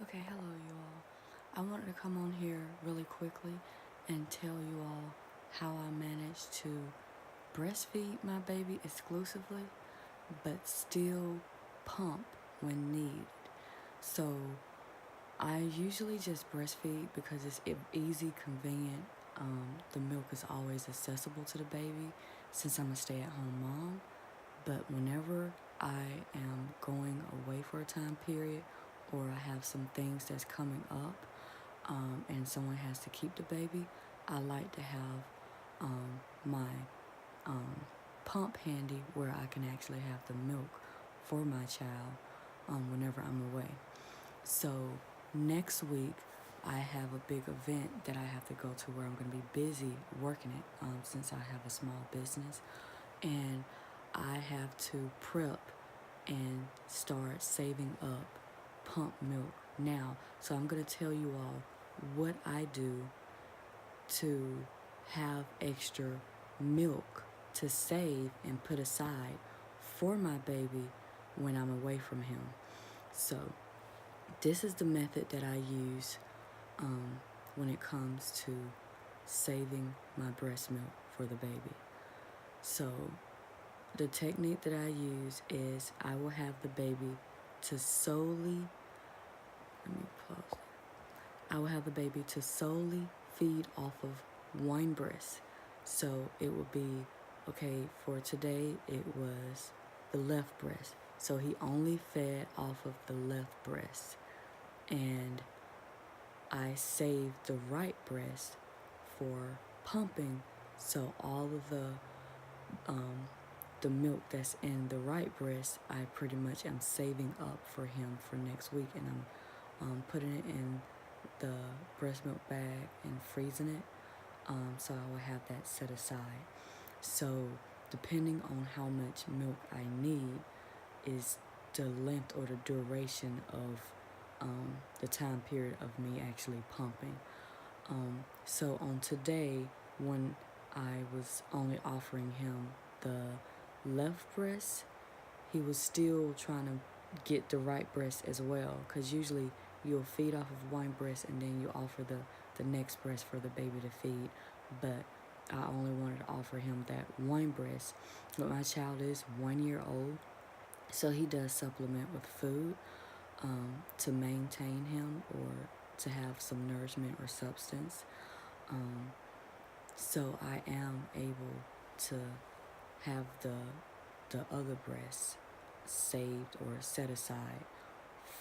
Okay, hello you all. I wanted to come on here really quickly and tell you all how I managed to breastfeed my baby exclusively, but still pump when needed. So I usually just breastfeed because it's easy, convenient. The milk is always accessible to the baby since I'm a stay-at-home mom. But whenever I am going away for a time period or I have some things that's coming up and someone has to keep the baby, I like to have my pump handy where I can actually have the milk for my child whenever I'm away. So next week, I have a big event that I have to go to where I'm going to be busy working it since I have a small business. And I have to prep and start saving up pump milk now. So I'm going to tell you all what I do to have extra milk to save and put aside for my baby when I'm away from him. So this is the method that I use when it comes to saving my breast milk for the baby. So the technique that I use is I will have the baby to solely, let me pause. I will have the baby to solely feed off of one breast. So it would be, okay, for today it was the left breast. So he only fed off of the left breast. And I saved the right breast for pumping. So all of the milk that's in the right breast, I pretty much am saving up for him for next week, and I'm putting it in the breast milk bag and freezing it, so I will have that set aside. So depending on how much milk I need is the length or the duration of the time period of me actually pumping. So on today, when I was only offering him the left breast, he was still trying to get the right breast as well, because usually you'll feed off of one breast and then you offer the next breast for the baby to feed. But I only wanted to offer him that one breast. But my child is 1 year old, so he does supplement with food to maintain him or to have some nourishment or substance. So I am able to have the other breast saved or set aside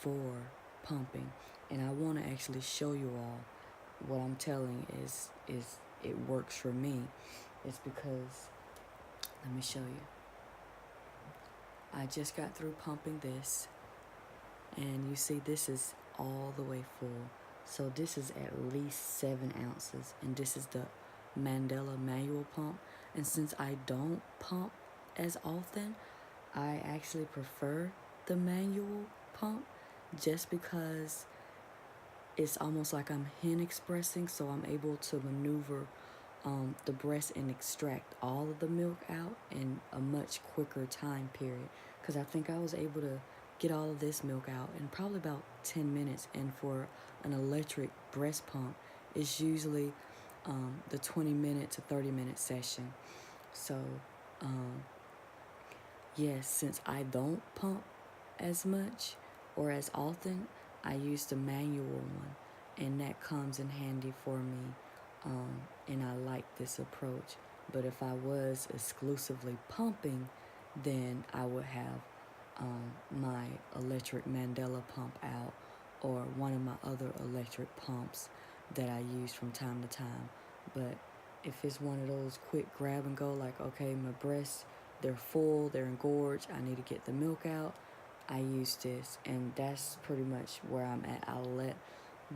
for pumping. And I want to actually show you all what I'm telling is it works for me. It's because, let me show you. I just got through pumping this, and you see this is all the way full. So this is at least 7 ounces, and this is the Mandela manual pump. And since I don't pump as often, I actually prefer the manual pump just because it's almost like I'm hen expressing, so I'm able to maneuver the breast and extract all of the milk out in a much quicker time period. Because I think I was able to get all of this milk out in probably about 10 minutes. And for an electric breast pump, it's usually the 20-minute to 30-minute session. So, yes, since I don't pump as much or as often, I use the manual one, and that comes in handy for me, and I like this approach. But if I was exclusively pumping, then I would have my electric Mandela pump out or one of my other electric pumps that I use from time to time. But if it's one of those quick grab and go, like, okay, my breasts, they're full, they're engorged, I need to get the milk out, I use this, and that's pretty much where I'm at. I'll let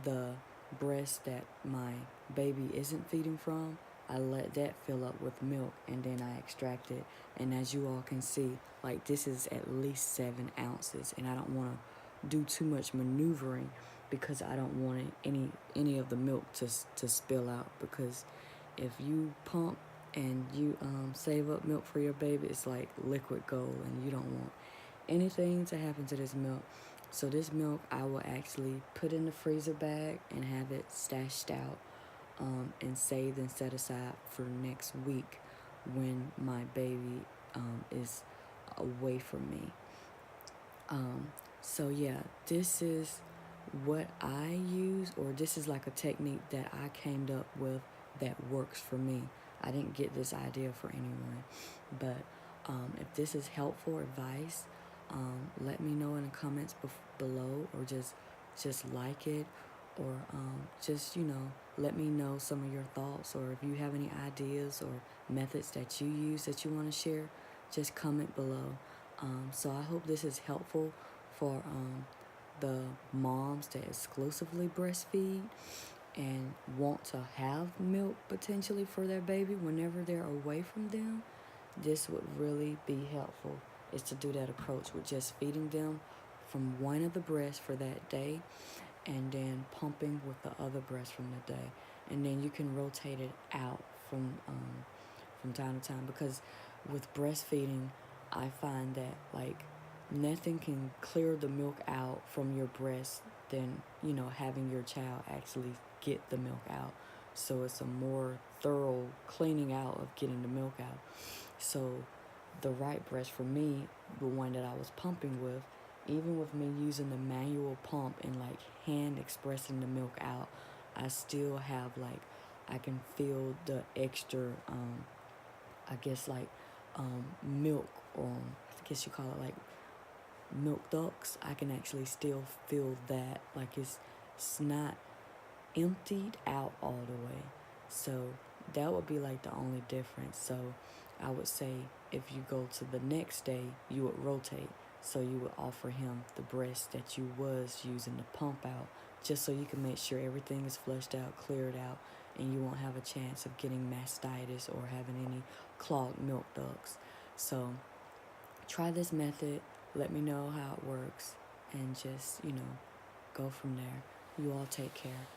the breast that my baby isn't feeding from, I let that fill up with milk, and then I extract it. And as you all can see, like, this is at least 7 ounces, and I don't want to do too much maneuvering because I don't want any of the milk to spill out. Because if you pump and you save up milk for your baby, it's like liquid gold, and you don't want anything to happen to this milk. So this milk I will actually put in the freezer bag and have it stashed out, and saved and set aside for next week when my baby is away from me. Um, so yeah, this is what I use, or this is like a technique that I came up with that works for me. I didn't get this idea for anyone, but if this is helpful advice, let me know in the comments below, or just like it, or just let me know some of your thoughts, or if you have any ideas or methods that you use that you want to share, just comment below. So I hope this is helpful for the moms that exclusively breastfeed and want to have milk potentially for their baby whenever they're away from them. This would really be helpful, is to do that approach with just feeding them from one of the breasts for that day, and then pumping with the other breast from the day, and then you can rotate it out from time to time, because with breastfeeding, I find that like nothing can clear the milk out from your breast than having your child actually get the milk out. So it's a more thorough cleaning out of getting the milk out. So the right breast for me, the one that I was pumping with, even with me using the manual pump and like hand expressing the milk out, I still have like, I can feel the extra I guess like milk, or I guess you call it like milk ducts. I can actually still feel that, like it's not emptied out all the way. So that would be like the only difference. So I would say if you go to the next day, you would rotate. So you would offer him the breast that you was using to pump out, just so you can make sure everything is flushed out, cleared out, and you won't have a chance of getting mastitis or having any clogged milk ducts. So try this method. Let me know how it works, and just go from there. You all take care.